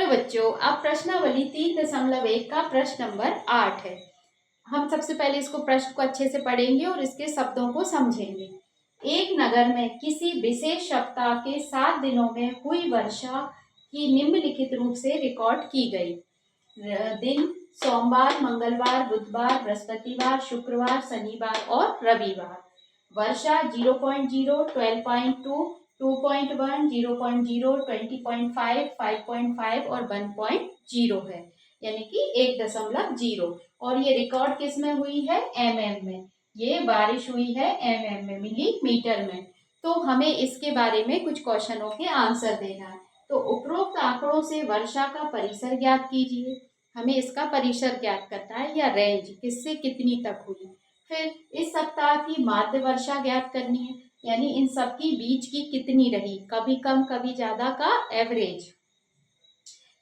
बच्चों, अब प्रश्नावली 3.1 का प्रश्न नंबर 8 है। हम सबसे पहले इसको प्रश्न को अच्छे से पढ़ेंगे और इसके शब्दों को समझेंगे। एक नगर में किसी विशेष सप्ताह के 7 दिनों में हुई वर्षा की निम्नलिखित रूप से रिकॉर्ड की गई। दिन सोमवार, मंगलवार, बुधवार, बृहस्पतिवार, शुक्रवार, शनिवार और रविवार। वर्षा 0.0, 12.2, 2.1, 0.0, 20.5, 5.5 और 1.0 है, यानी कि 1.0। और ये रिकॉर्ड किस में हुई है? mm में। ये बारिश हुई है mm में, मिलीमीटर में। तो हमें इसके बारे में कुछ क्वेश्चनों के आंसर देना है। तो उपरोक्त आंकड़ों से वर्षा का परिसर ज्ञात कीजिए। हमें इसका परिसर ज्ञात करना है या रेंज, किससे कितनी तक हुई। फिर इस सप्ताह की माध्य वर्षा ज्ञात करनी है, यानी इन सबकी बीच की कितनी रही, कभी कम कभी ज्यादा का एवरेज।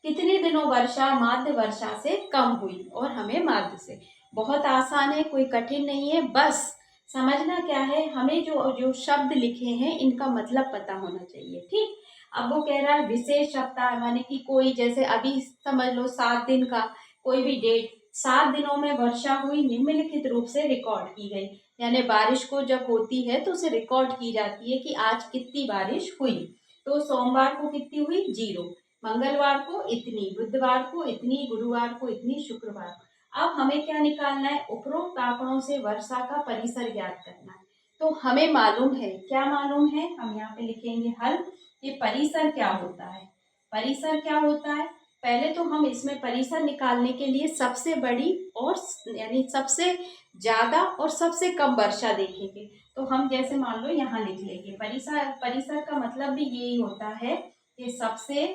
कितने दिनों वर्षा माध्य वर्षा से कम हुई और हमें माध्य से। बहुत आसान है, कोई कठिन नहीं है, बस समझना क्या है, हमें जो जो शब्द लिखे हैं इनका मतलब पता होना चाहिए। ठीक। अब वो कह रहा है विशेष सप्ताह, माने कि कोई, जैसे अभी समझ लो 7 दिन का कोई भी डेट, 7 दिनों में वर्षा हुई निम्नलिखित रूप से रिकॉर्ड की गई। यानी बारिश को जब होती है तो उसे रिकॉर्ड की जाती है कि आज कितनी बारिश हुई। तो सोमवार को कितनी हुई? 0, मंगलवार को इतनी, बुधवार को इतनी, गुरुवार को इतनी, शुक्रवार को। अब हमें क्या निकालना है? उपरोक्त आंकड़ों से वर्षा का परिसर ज्ञात करना है। तो हमें मालूम है, क्या मालूम है? हम यहाँ पे लिखेंगे हल। ये परिसर क्या होता है? परिसर क्या होता है? पहले तो हम इसमें परिसर निकालने के लिए सबसे बड़ी और यानी सबसे ज्यादा और सबसे कम वर्षा देखेंगे। तो हम जैसे मान लो यहाँ लिख लेंगे परिसर। परिसर का मतलब भी यही होता है कि सबसे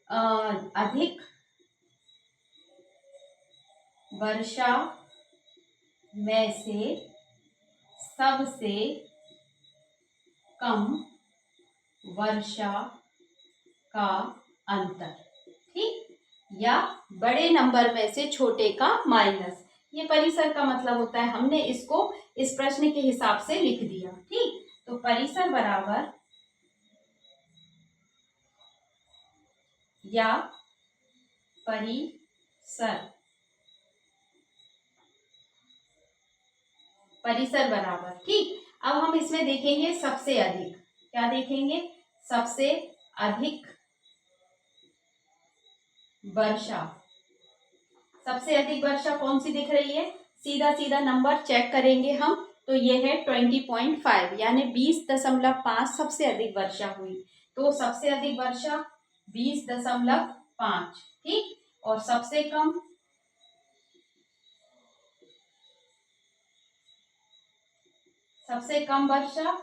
अधिक वर्षा में से सबसे कम वर्षा का अंतर। ठीक। या बड़े नंबर में से छोटे का माइनस, ये परिसर का मतलब होता है। हमने इसको इस प्रश्न के हिसाब से लिख दिया। ठीक। तो परिसर बराबर या परिसर, परिसर बराबर। ठीक। अब हम इसमें देखेंगे सबसे अधिक, क्या देखेंगे? सबसे अधिक वर्षा। सबसे अधिक वर्षा कौन सी दिख रही है? सीधा सीधा नंबर चेक करेंगे हम, तो ये है 20.5, यानी 20.5 सबसे अधिक वर्षा हुई। तो सबसे अधिक वर्षा 20.5। ठीक। और सबसे कम वर्षा,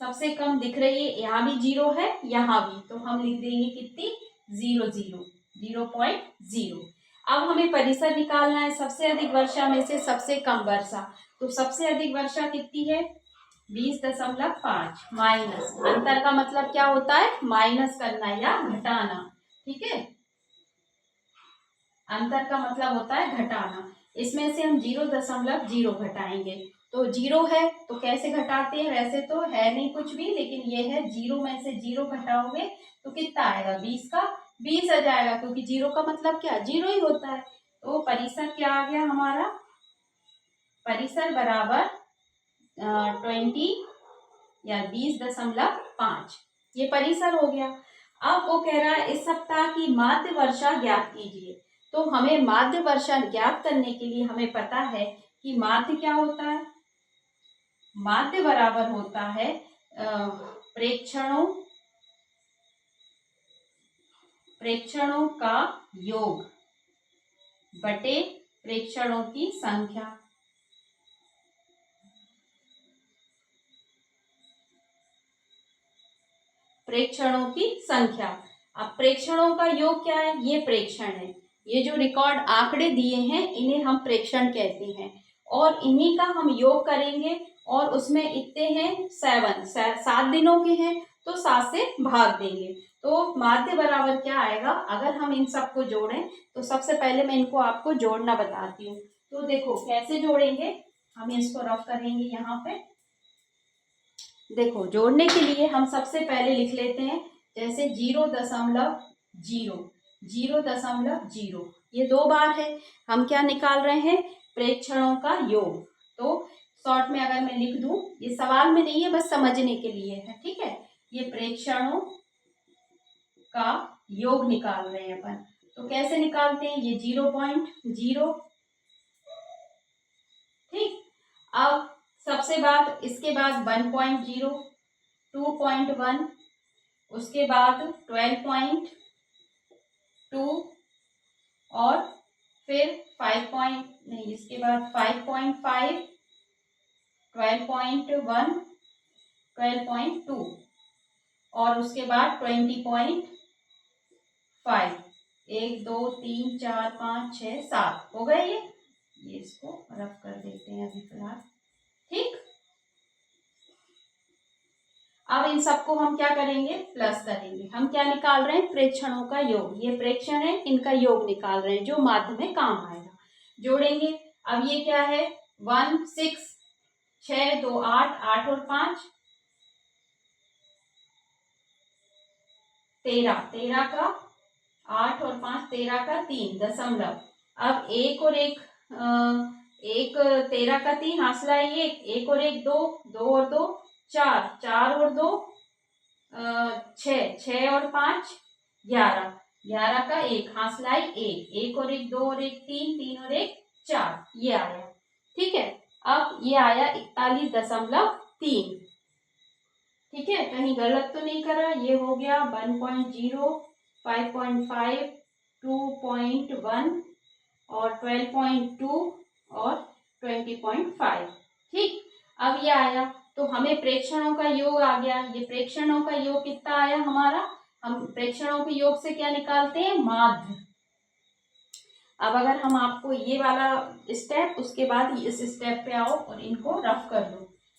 सबसे कम दिख रही है, यहाँ भी 0 है, यहाँ भी, तो हम लिख देंगे कितनी? 0.0। अब हमें परिसर निकालना है सबसे अधिक वर्षा में से सबसे कम वर्षा। तो सबसे अधिक वर्षा कितनी है? 20.5 माइनस, अंतर का मतलब क्या होता है? माइनस करना या घटाना। ठीक है, अंतर का मतलब होता है घटाना। इसमें से हम 0.0 घटाएंगे, तो 0 है तो कैसे घटाते हैं? वैसे तो है नहीं कुछ भी, लेकिन ये है 0 में से 0 घटाओगे तो कितना आएगा? 20 का 20 आ जाएगा, क्योंकि 0 का मतलब क्या? 0 ही होता है। तो परिसर क्या आ गया हमारा? परिसर बराबर 20 या 20.5, ये परिसर हो गया। अब वो कह रहा है इस सप्ताह की माध्य वर्षा ज्ञात कीजिए। तो हमें माध्य वर्षा ज्ञात करने के लिए हमें पता है कि माध्य क्या होता है? माध्य बराबर होता है प्रेक्षणों का योग बटे प्रेक्षणों की संख्या। प्रेक्षणों की संख्या। अब प्रेक्षणों का योग क्या है? ये प्रेक्षण है। ये जो रिकॉर्ड आंकड़े दिए हैं इन्हें हम प्रेक्षण कहते हैं, और इन्हीं का हम योग करेंगे। और उसमें इतने हैं 7 दिनों के हैं, तो 7 से भाग देंगे। तो माध्य बराबर क्या आएगा? अगर हम इन सबको जोड़ें, तो सबसे पहले मैं इनको आपको जोड़ना बताती हूँ। तो देखो कैसे जोड़ेंगे, हम इसको रफ करेंगे यहाँ पे। देखो जोड़ने के लिए हम सबसे पहले लिख लेते हैं जैसे 0.0, 0.0, ये 2 बार है। हम क्या निकाल रहे हैं? प्रेक्षणों का योग। तो शॉर्ट में अगर मैं लिख दूं, ये सवाल में नहीं है, बस समझने के लिए है, ठीक है। ये प्रेक्षणों का योग निकाल रहे हैं अपन। तो कैसे निकालते हैं? ये 0.0, ठीक। अब सबसे बाद इसके बाद 1.0, 2.1, उसके बाद 12.2 और फिर 5 नहीं, इसके बाद 5.5, 12.1, 12.2 और उसके बाद 20.5। 1 2 3 4 5 6 7 हो गए ये इसको रफ कर देते हैं अभी फिलहाल, ठीक। अब इन सबको हम क्या करेंगे? प्लस करेंगे। हम क्या निकाल रहे हैं? प्रेक्षणों का योग। ये प्रेक्षण है, इनका योग निकाल रहे हैं जो माध्य में काम आएगा। जोड़ेंगे। अब ये क्या है? 1 6, 6 2 8, 8 और 5 13, 13 का 8 और 5 13 का 3 दशमलव। अब 1 और 1, 13 का 3 हासिल 1 और 1 2, 2 और 2 4, 4 और 2 6, 6 और 5 11, 11 का 1 हासिल 1 और 1 2 और 1 3, 3 और 1 4, ये आया, ठीक है। अब ये आया 41.3, ठीक है। कहीं गलत तो नहीं करा? ये हो गया 1.0, 5.5, 2.1 और 12.2 और 20.5, ठीक। अब ये आया तो हमें प्रेक्षणों का योग आ गया। ये प्रेक्षणों का योग कितना आया हमारा? हम प्रेक्षणों के योग से क्या निकालते हैं? माध्य। अब अगर हम आपको ये वाला स्टेप, उसके बाद इस स्टेप पे आओ और इनको रफ कर दो,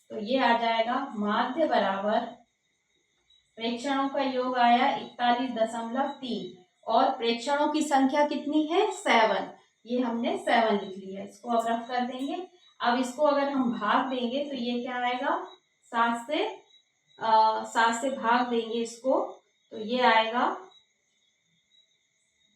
तो ये आ जाएगा माध्य बराबर प्रेक्षणों का योग आया 41.3 और प्रेक्षणों की संख्या कितनी है? 7। ये हमने 7 लिख लिया। इसको अब रफ कर देंगे। अब इसको अगर हम भाग देंगे तो ये क्या आएगा? 7 से भाग देंगे इसको, तो ये आएगा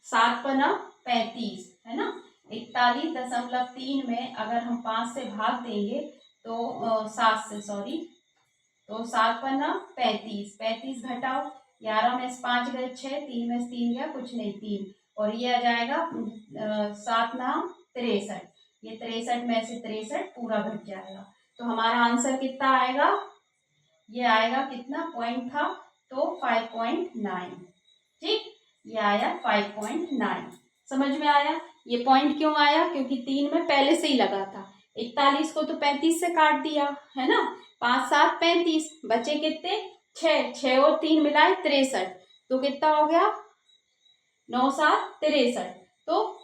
7 पना 35, है ना। 41.3 में अगर हम 5 से भाग देंगे तो 7 से, सॉरी, तो 7 पन्ना 35, 35 घटाओ 11 में से 5 गए 6, 3 में से 3 गया कुछ नहीं 3, और ये आ जाएगा 7 नाम 63। ये 63 में से 63 पूरा घट जाएगा। तो हमारा आंसर कितना आएगा? ये आएगा कितना? पॉइंट था तो 5.9, ठीक। ये आया 5.9। समझ में आया? ये पॉइंट क्यों आया? क्योंकि 3 में पहले से ही लगा था। 41 को तो 35 से काट दिया, है ना। 5 7 35, बचे कितने? 6, 6 और 3 मिलाए 63, तो कितना हो गया? 9 7 63, तो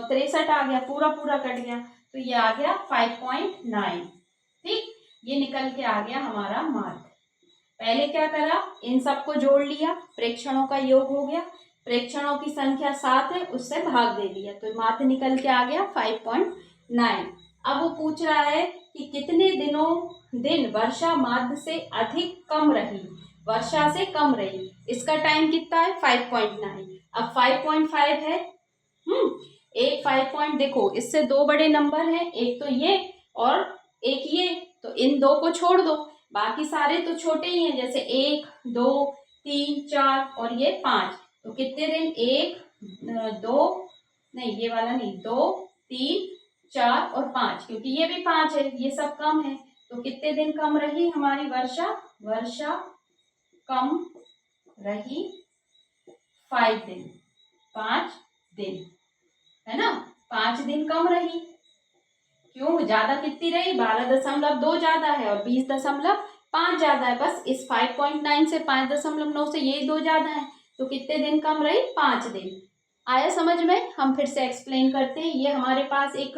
63 आ गया, पूरा पूरा कट गया, तो ये आ गया 5.9, ठीक। ये निकल के आ गया हमारा माध्य। पहले क्या करा? इन सबको जोड़ लिया, प्रेक्षणों का योग हो गया। प्रेक्षणों की संख्या 7 है, उससे भाग दे दिया, तो माध्य निकल के आ गया 5.9। अब वो पूछ रहा है कि कितने दिन वर्षा माध्य से अधिक कम रही, वर्षा से कम रही। इसका टाइम कितना है? 5.9। अब 5.5 है, एक 5 देखो, इससे 2 बड़े नंबर हैं, एक तो ये और एक ये, तो इन 2 को छोड़ दो, बाकी सारे तो छोटे ही हैं, जैसे 1 2 3 4 और ये 5। तो कितने दिन? 1 2 नहीं, ये वाला नहीं, 2 3 4 और 5, क्योंकि ये भी 5 है, ये सब कम है। तो कितने दिन कम रही हमारी वर्षा? वर्षा कम रही 5 दिन, 5 दिन, है ना। 5 दिन कम रही। क्यों? ज्यादा कितनी रही? 12.2 ज्यादा है और 20.5 ज्यादा है। बस इस 5.9 से 5.9 से यही 2 ज्यादा है, तो कितने दिन कम रही? 5 दिन। आया समझ में? हम फिर से एक्सप्लेन करते हैं। ये हमारे पास एक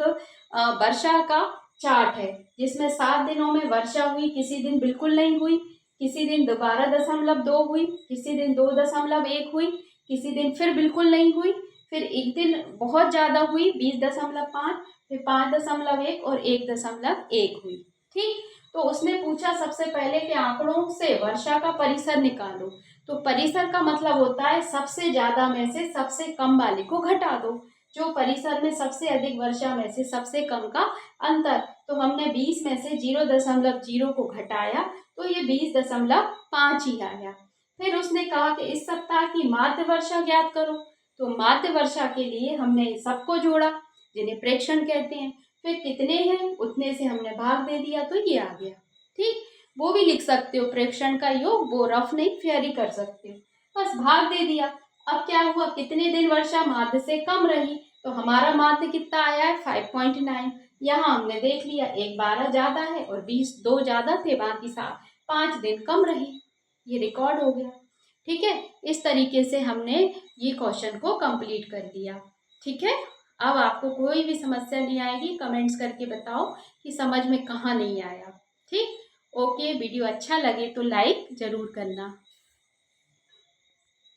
वर्षा का चार्ट है, जिसमें 7 दिनों में वर्षा हुई, किसी दिन बिल्कुल नहीं हुई, किसी दिन 12.2 हुई, किसी दिन 2.1 हुई, किसी दिन फिर बिल्कुल नहीं हुई, फिर एक दिन बहुत ज्यादा हुई 20.5, फिर 5.1 और 1.1 हुई, ठीक। तो उसने पूछा सबसे पहले कि आंकड़ों से वर्षा का परिसर निकालो। तो परिसर का मतलब होता है सबसे ज़्यादा में से सबसे कम वाले को घटा दो। जो परिसर में सबसे अधिक वर्षा में से सबसे कम का अंतर, तो हमने 20 में से 0.0 को घटाया तो ये 20.5 ही आया। फिर उसने कहा कि इस सप्ताह की माध्य वर्षा ज्ञात करो। तो माध्य वर्षा के लिए हमने सबको जोड़ा, जिन्हें प्रेक्षण कहते हैं। फिर कितने हैं उतने से हमने भाग दे दिया तो ये आ गया। ठीक, वो भी लिख सकते हो प्रेक्षण का योग, वो रफ नहीं फेयर ही कर सकते हो। बस भाग दे दिया। अब क्या हुआ, कितने दिन वर्षा माध्य से कम रही, तो हमारा माध्य कितना आया है 5.9। यहाँ हमने देख लिया, एक 12 ज़्यादा है और 20 2 ज़्यादा थे, बाकी 5 दिन कम रही। ये रिकॉर्ड हो गया। ठीक है, इस तरीके से हमने ये क्वेश्चन को कंप्लीट कर दिया। ठीक है, अब आपको कोई भी समस्या नहीं आएगी, कमेंट्स करके बताओ कि समझ में कहाँ नहीं आया। ठीक, ओके, वीडियो अच्छा लगे तो लाइक ज़रूर करना।